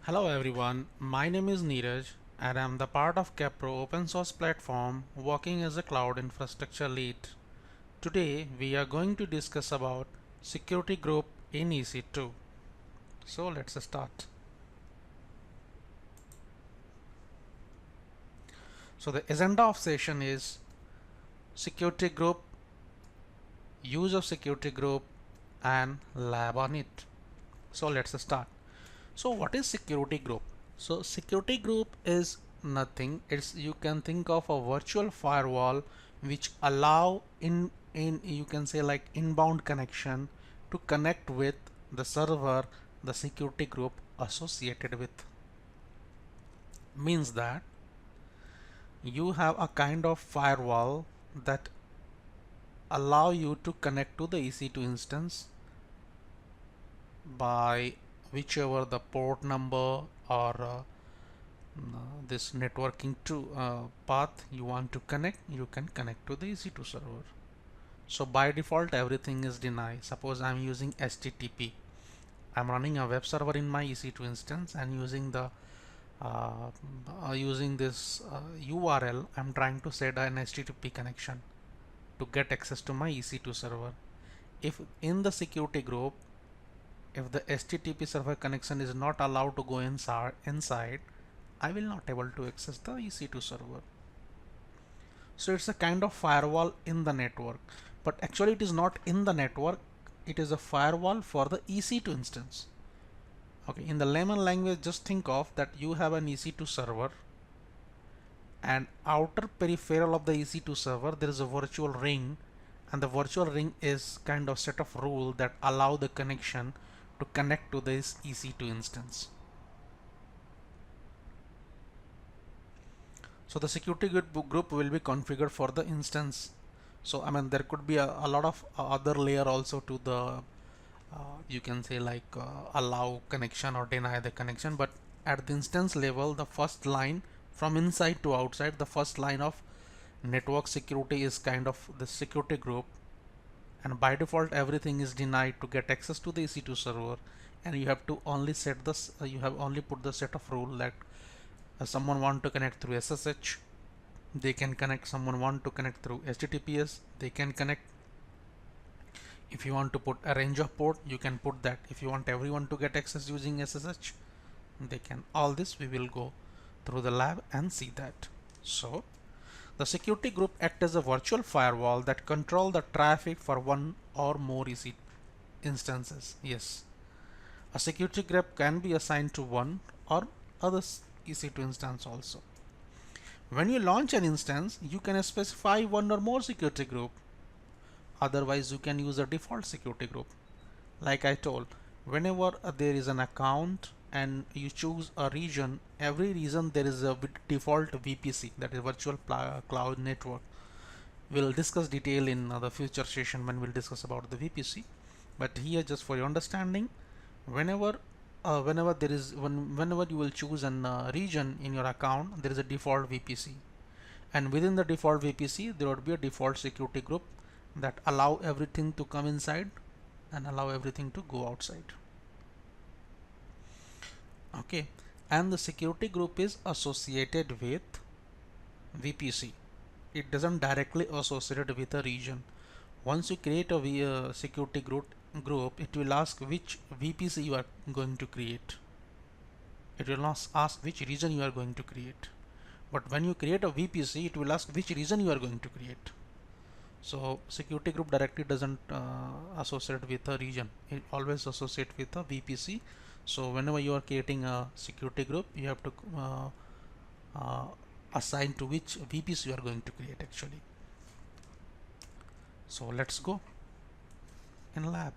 Hello everyone, my name is Neeraj and I'm the part of Capro open source platform working as a cloud infrastructure lead. Today we are going to discuss about security group in EC2. So let's start. So the agenda of session is security group, use of security group and lab on it. So let's start. So what is security group? So security group is nothing. It's you can think of a virtual firewall which allow in you can say like inbound connection to connect with the server the security group associated with. Means that you have a kind of firewall that allow you to connect to the EC2 instance by whichever the port number or this networking to path you want to connect, you can connect to the EC2 server. So by default everything is denied. Suppose I'm using HTTP, I'm running a web server in my EC2 instance and using the using this URL, I'm trying to set an HTTP connection to get access to my EC2 server. If in the security group, if the HTTP server connection is not allowed to go inside, I will not able to access the EC2 server. So it's a kind of firewall in the network, but actually it is not in the network. It is a firewall for the EC2 instance. Okay, in the layman language, just think of that you have an EC2 server and outer peripheral of the EC2 server there is a virtual ring, and the virtual ring is kind of set of rule that allow the connection to connect to this EC2 instance. So the security group will be configured for the instance. So I mean there could be a lot of other layer also to the you can say like allow connection or deny the connection, but at the instance level the first line from inside to outside, the first line of network security is kind of the security group, and by default everything is denied to get access to the EC2 server, and you have to only set this you have only put the set of rule that someone want to connect through SSH, they can connect. Someone want to connect through HTTPS, they can connect. If you want to put a range of port, you can put that. If you want everyone to get access using SSH, they can. All this we will go through the lab and see that. So the security group acts as a virtual firewall that control the traffic for one or more EC instances. Yes, a security group can be assigned to one or other EC2 instance also. When you launch an instance, you can specify one or more security group. Otherwise, you can use a default security group. Like I told, whenever there is an account and you choose a region, every region there is a default VPC, that is virtual cloud network. We'll discuss detail in the future session when we'll discuss about the VPC. But here, just for your understanding, whenever whenever you will choose an region in your account, there is a default VPC, and within the default VPC there would be a default security group that allow everything to come inside and allow everything to go outside. Okay, and the security group is associated with VPC. It doesn't directly associate with a region. Once you create a security group, it will ask which VPC you are going to create. It will not ask which region you are going to create. But when you create a VPC, it will ask which region you are going to create. So security group directly doesn't associate with a region. It always associate with a VPC. So whenever you are creating a security group, you have to assign to which VPC you are going to create actually. So let's go in lab.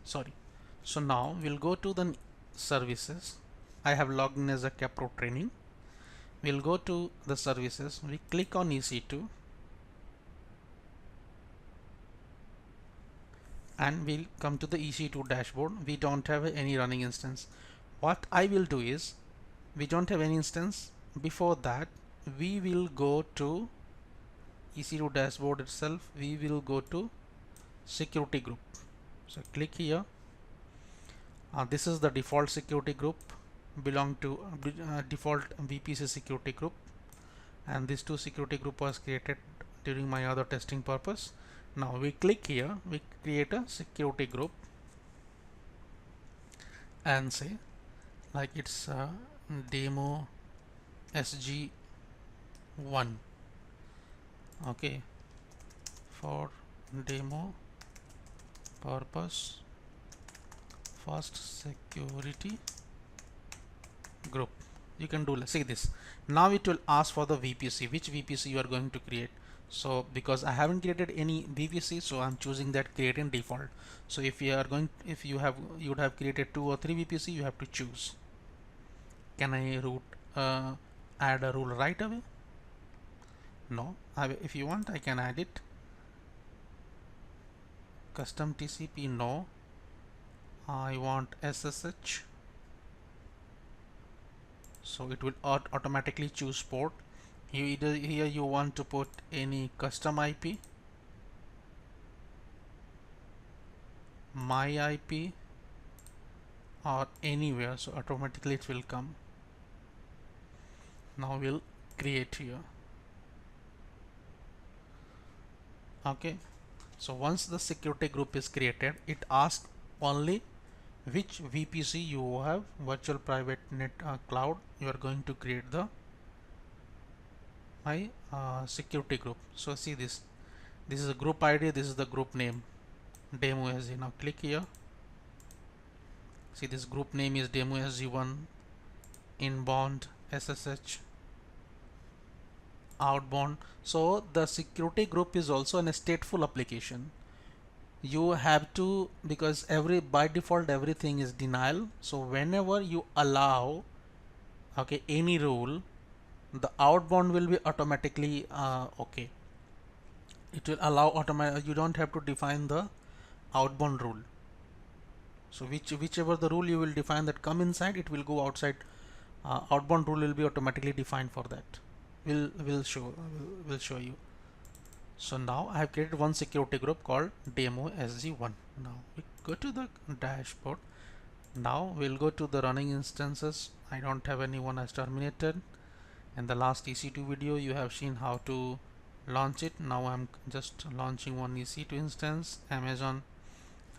Sorry. So now we'll go to the services. I have logged in as a Capro training. We'll go to the services. We click on EC2 and we'll come to the EC2 dashboard. We don't have any running instance. What I will do is we don't have any instance. Before that, we will go to EC2 dashboard itself. We will go to security group. So click here. This is the default security group, belong to default VPC security group, and these two security group was created during my other testing purpose. Now we click here, we create a security group and say like it's demo SG1. Okay, for demo purpose first security group. You can do, see this. Now it will ask for the VPC, which VPC you are going to create. So because I haven't created any VPC, so I'm choosing that create in default. So if you are going, if you would have created 2 or 3 VPC, you have to choose. Can I add a rule right away? No. If you want, I can add it. Custom TCP, no. I want SSH. So it will automatically choose port. Here you want to put any custom IP, my IP, or anywhere, so automatically it will come. Now we'll create here. Okay, so once the security group is created, it asks only which VPC you have, virtual private net cloud, you are going to create the my security group. So see this is a group ID, this is the group name, demo SG. Now click here. See, this group name is demo SG1, inbound SSH, outbound. So the security group is also an stateful application. You have to, because by default everything is denial. So whenever you allow any rule, the outbound will be automatically okay. It will allow automatic. You don't have to define the outbound rule. So whichever the rule you will define that come inside, it will go outside. Outbound rule will be automatically defined for that. We'll show you. So now I have created one security group called demo SG1. Now we go to the dashboard. Now we'll go to the running instances. I don't have anyone as terminated. In the last EC2 video you have seen how to launch it. Now I'm just launching one EC2 instance. Amazon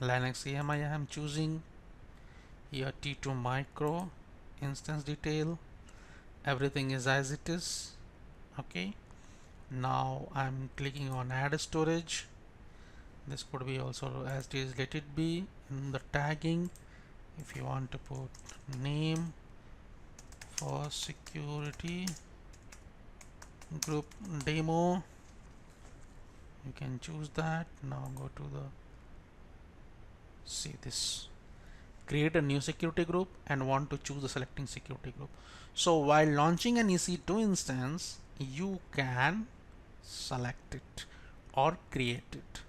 Linux AMI I am choosing. Here T2 micro, instance detail, everything is as it is. Okay, now I'm clicking on add storage. This could be also as it is, let it be. In the tagging, if you want to put name for security group demo, you can choose that. Now go to the, see this, create a new security group and want to choose the selecting security group. So while launching an EC2 instance, you can select it or create it.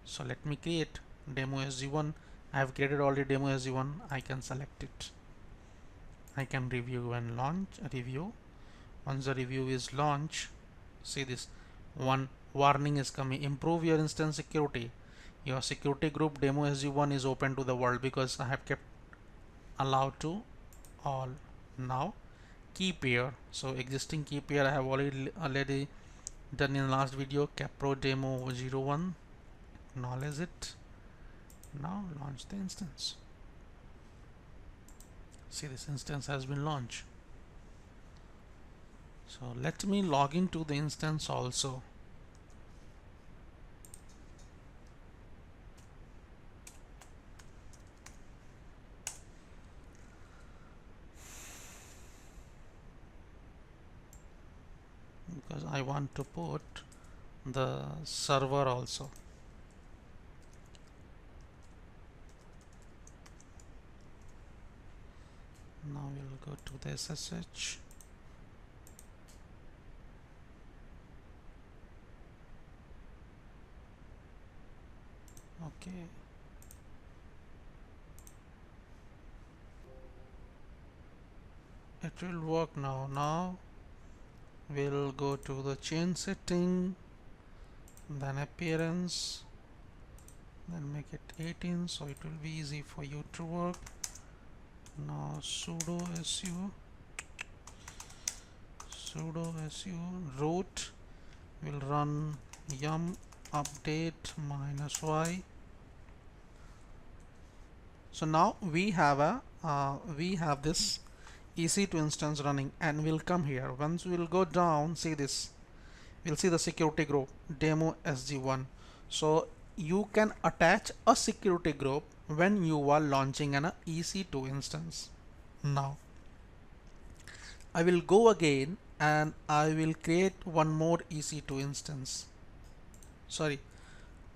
So let me create demo SG1. I have created already demo SG1. I can select it. I can review and launch a review. Once the review is launched, see this one warning is coming. Improve your instance security. Your security group demo SG1 is open to the world, because I have kept allowed to all. Now key pair. So existing key pair I have already done in the last video. Capro demo 01. Acknowledge it. Now launch the instance. See, this instance has been launched. So let me log into the instance also. Because I want to put the server also. Now we'll go to the SSH. Okay. it will work now. Now we'll go to the chain setting, then appearance, then make it 18 so it will be easy for you to work. Now sudo su root will run yum update -y. So now we have this EC2 instance running, and we'll come here. Once we'll go down, see this, we'll see the security group demo sg1. So you can attach a security group when you are launching an EC2 instance. Now I will go again and I will create one more EC2 instance. Sorry,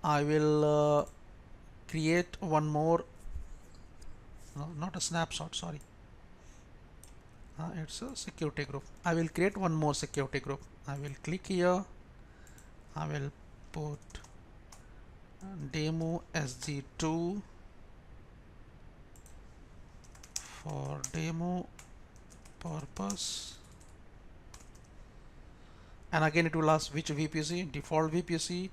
I will create one more, no, not a snapshot, sorry. It's a security group. I will create one more security group. I will click here. I will put demo sg2 for demo purpose, and again it will ask which VPC, default VPC,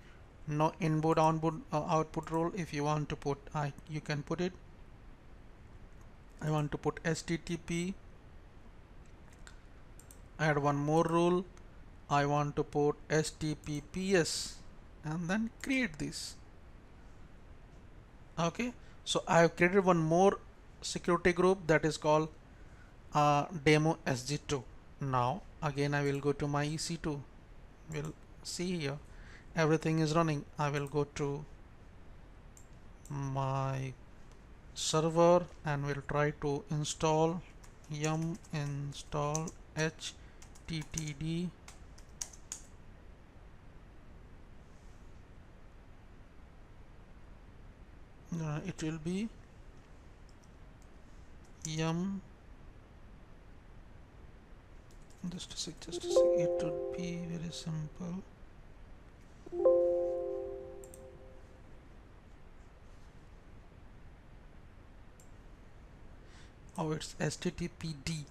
no input output role. If you want to put, you can put it. I want to put HTTP. Add one more rule. I want to put HTTPS, and then create this. Okay, so I have created one more security group that is called demo sg2. Now again I will go to my EC2. We'll see here everything is running. I will go to my server and we'll try to install yum install httd. It will be yum, just a sec, it would be very simple. Oh, it's httpd.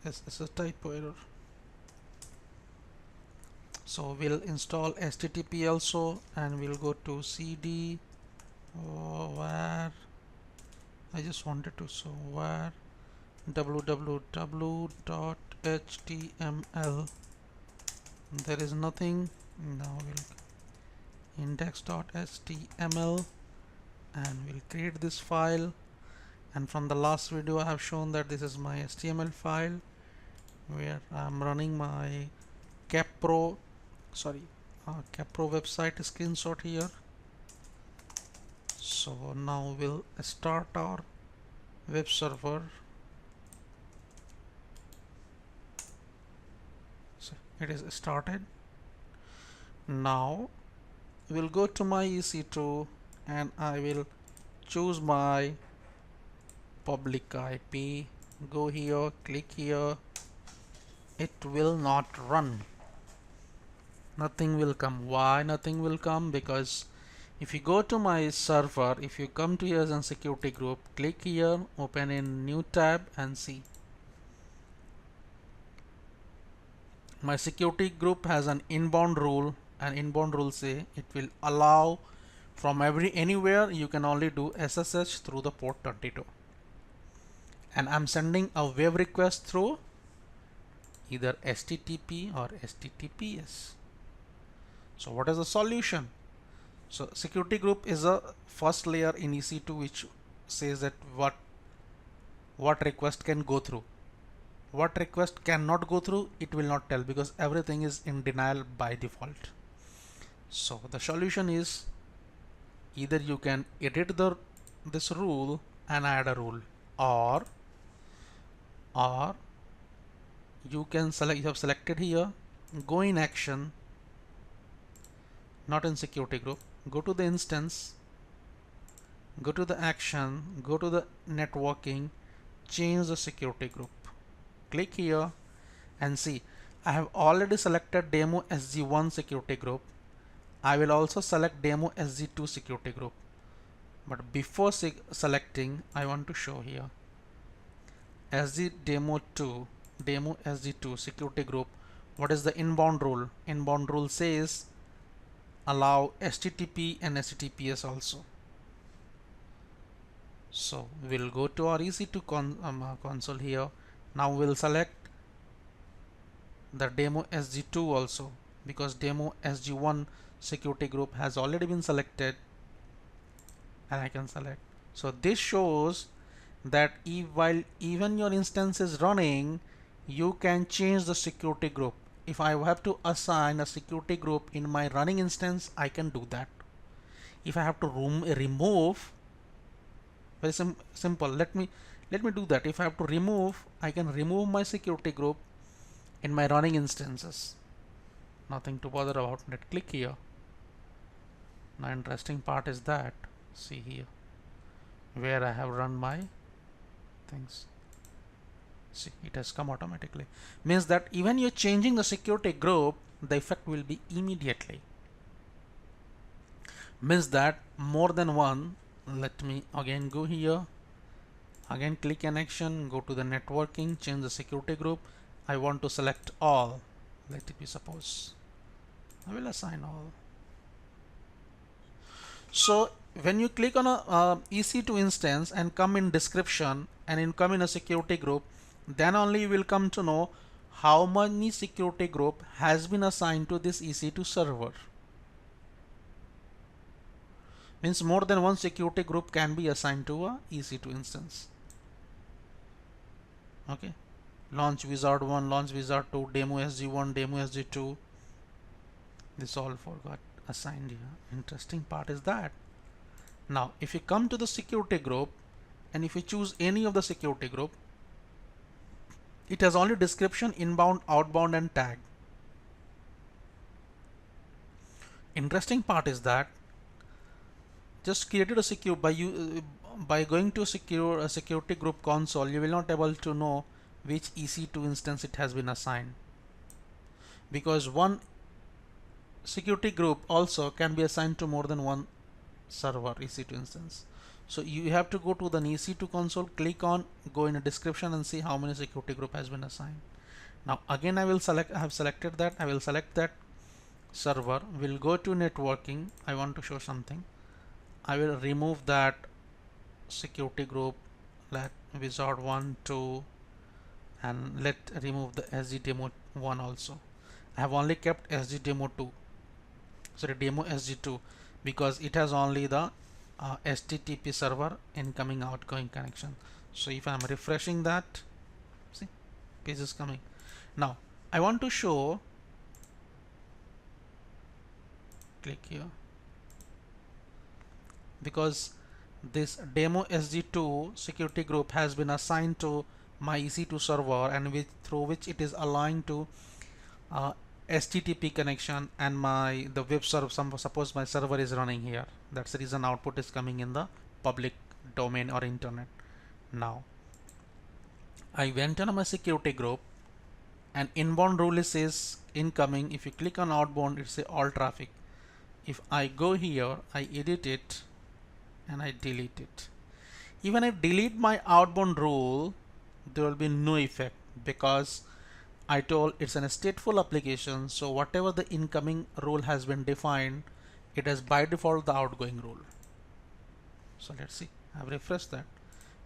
It's a typo error. So we'll install http also, and we'll go to cd where I just wanted to show where www.html. There is nothing. Now we'll index.html and we'll create this file. And from the last video I have shown that this is my HTML file where I'm running my Capro website screenshot here. So now we'll start our web server. So it is started. Now we'll go to my EC2 and I will choose my public IP. Go here, click here. It will not run. Nothing will come. Why nothing will come? Because if you go to my server, if you come to here as security group, click here, open in new tab and see. My security group has an inbound rule, and inbound rule say it will allow from anywhere you can only do SSH through the port 32. And I'm sending a web request through either HTTP or HTTPS. So what is the solution? So security group is a first layer in EC2 which says that what request can go through. What request cannot go through, it will not tell, because everything is in denial by default. So the solution is either you can edit this rule and add a rule, or you can select, you have selected here, go in action, not in security group, go to the instance, go to the action, go to the networking, change the security group, click here and see I have already selected demo sg1 security group. I will also select demo sg2 security group, but before selecting I want to show here sg demo 2 demo sg2 security group, what is the inbound rule? Inbound rule says allow HTTP and HTTPS also. So we'll go to our EC2 console here. Now we'll select the demo sg2 also, because demo sg1 security group has already been selected, and I can select. So this shows that while even your instance is running, you can change the security group. If I have to assign a security group in my running instance, I can do that. If I have to remove, very simple, let me do that. If I have to remove, I can remove my security group in my running instances. Nothing to bother about. Let's click here. Now interesting part is that, see here where I have run my things. See, it has come automatically. Means that even you're changing the security group, the effect will be immediately. Means that more than one. Let me again go here, again click connection, go to the networking, change the security group. I want to select all. Let it be, suppose I will assign all. So when you click on a EC2 instance and come in description and come in a security group, then only you will come to know how many security group has been assigned to this EC2 server. Means more than one security group can be assigned to a EC2 instance. Okay, launch wizard 1, launch wizard 2, demo sg1, demo sg2, this all got assigned here. Interesting part is that now if you come to the security group and if you choose any of the security group, it has only description, inbound, outbound and tag. Interesting part is that just created a secure by going to a security group console, you will not able to know which EC2 instance it has been assigned, because one security group also can be assigned to more than one server EC2 instance. So you have to go to the EC2 console, click on, go in a description and see how many security group has been assigned. Now again I have selected that, I will select that server, will go to networking, I want to show something. I will remove that security group, let wizard 1, 2 and let remove the sgdemo 1 also. I have only kept sgdemo 2, sorry demo sg2, because it has only the HTTP server incoming outgoing connection. So if I am refreshing that, see page is coming. Now I want to show, click here, because this demo sg2 security group has been assigned to my EC2 server, and through which it is aligned to HTTP connection and the web server. Suppose my server is running here, that's the reason output is coming in the public domain or internet. Now I went on my security group and inbound rule says incoming. If you click on outbound, it says all traffic. If I go here, I edit it and I delete it. Even I delete my outbound rule, there will be no effect, because I told it's a stateful application, so whatever the incoming rule has been defined, it has by default the outgoing rule. So let's see, I've refreshed that.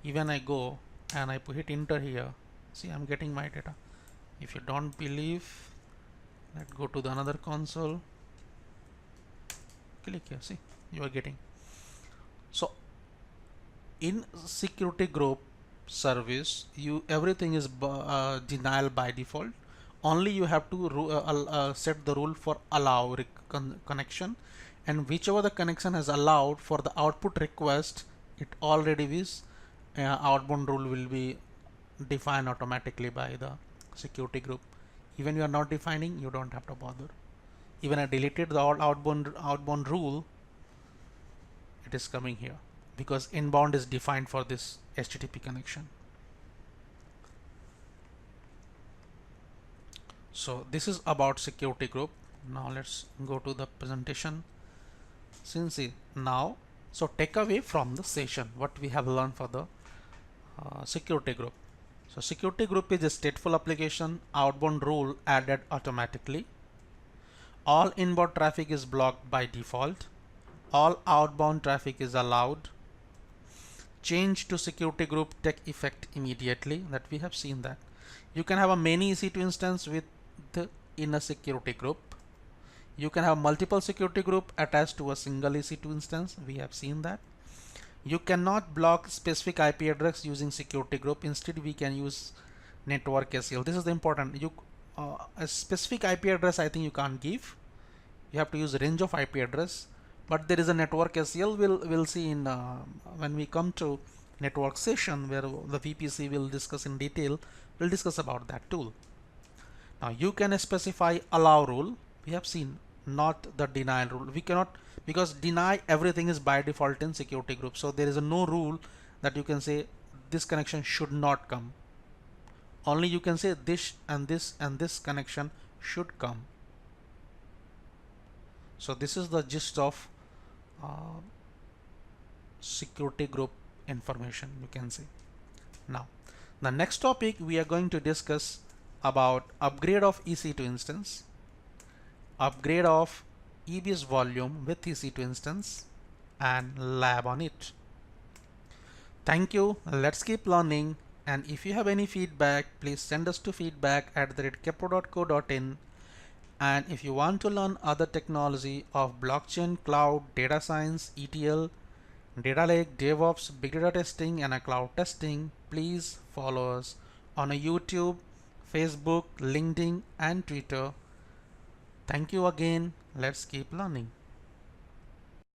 Even I go and I hit enter here, see I'm getting my data. If you don't believe, let's go to the another console, click here, see you are getting. So in security group service, everything is denial by default. Only you have to set the rule for allow connection, and whichever the connection has allowed for the output request, it already is outbound rule will be defined automatically by the security group. Even you are not defining, you don't have to bother. Even I deleted the outbound rule, it is coming here, because inbound is defined for this HTTP connection. So this is about security group. Now let's go to the presentation. Now, so take away from the session what we have learned for the security group. So security group is a stateful application, outbound rule added automatically. All inbound traffic is blocked by default. All outbound traffic is allowed. Change to security group take effect immediately. That we have seen that. You can have a many EC2 instance with the in a security group. You can have multiple security group attached to a single EC2 instance. We have seen that. You cannot block specific IP address using security group. Instead, we can use network ACL. This is the important. A specific IP address I think you can't give. You have to use range of IP address. But there is a network ACL. We'll see in when we come to network session where the VPC will discuss in detail. We'll discuss about that tool. Now you can specify allow rule. We have seen not the denial rule. We cannot, because deny everything is by default in security group. So there is no rule that you can say this connection should not come. Only you can say this and this and this connection should come. So this is the gist of security group information, you can say. Now the next topic we are going to discuss about upgrade of EC2 instance, upgrade of EBS volume with EC2 instance, and lab on it. Thank you. Let's keep learning. And if you have any feedback, please send us to feedback@kepro.co.in. And if you want to learn other technology of blockchain, cloud, data science, ETL, data lake, DevOps, big data testing, and a cloud testing, please follow us on a YouTube, Facebook, LinkedIn, and Twitter. Thank you again. Let's keep learning.